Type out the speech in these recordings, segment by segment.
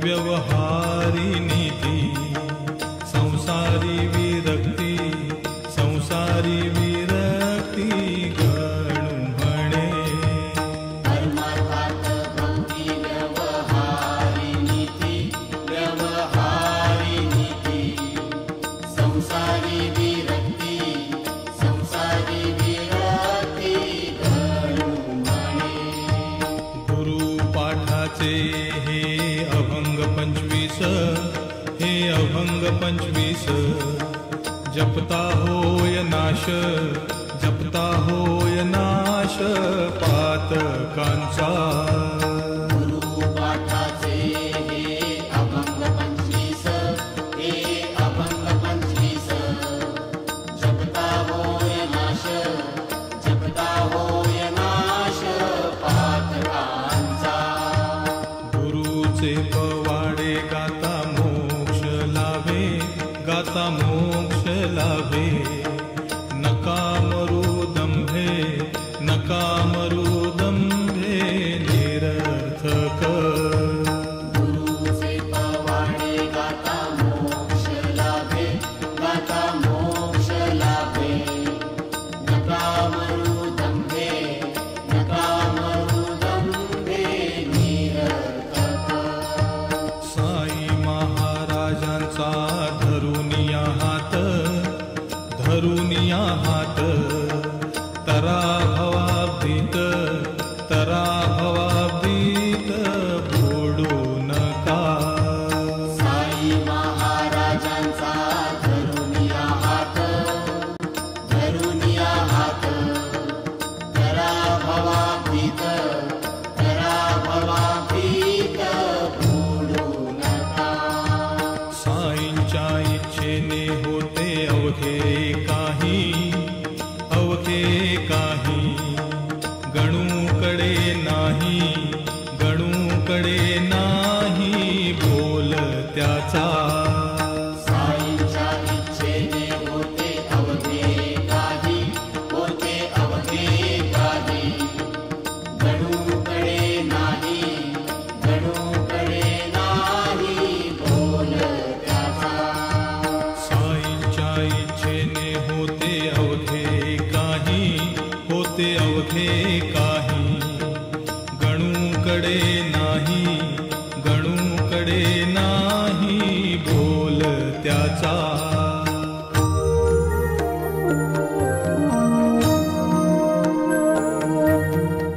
व्यवहारी नीती संसारी विरक्ती संसारी विरक्ती गणू म्हणे परमार्थात भक्ती व्यवहारी नीती संसारी विरक्ती गणू म्हणे गुरुपाठाचे हे अभंग 25 हे अभंग 25 जपता होय नाश जपता होय नाश पातकांचा गुरुपाठाचे हे अभंग 25 हे अभंग 25 जपता होय नाश पातकांचा गुरुचे पवाडे गाता मोक्ष लाभे नका मरू दंभे निरर्थक गुरुचे पवाडे गाता मोक्ष लाभे नका मरू दंभे निरर्थक साई महाराजांचा धरुनिया हात तरा भवाब्दीत बुडू नका साई महाराजांचा धरुनिया हात तरा भवाब्दीत बुडू नका साईंच्या इच्छेने होते अवघे काही गणूकडे नाही बोल त्याचा साईंच्या इच्छेने होते अवघे काही गणूकडे नाही बोल त्याचा साईंच्या इच्छेने होते अवघे काही गणूकडे नाही बोल त्याचा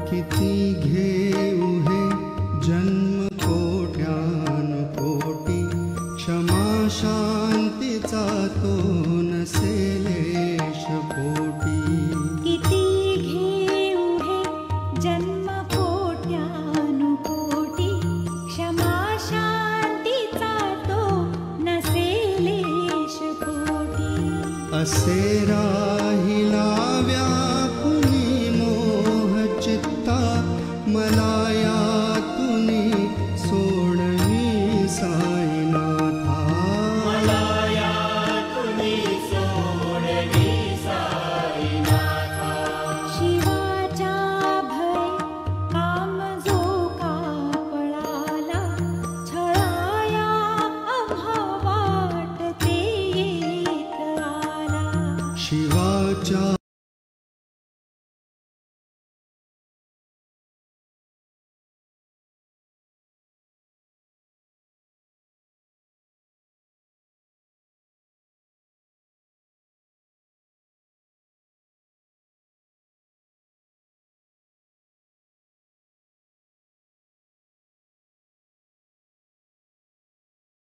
किती घेऊ हे जन्म कोट्यानुकोटी क्षमा शांतीचा तो नसेलेश पोटी किती घेऊ हे जन्म कोट्यानुकोटी क्षमा शांतीचा तो नसेलेश पोटी असे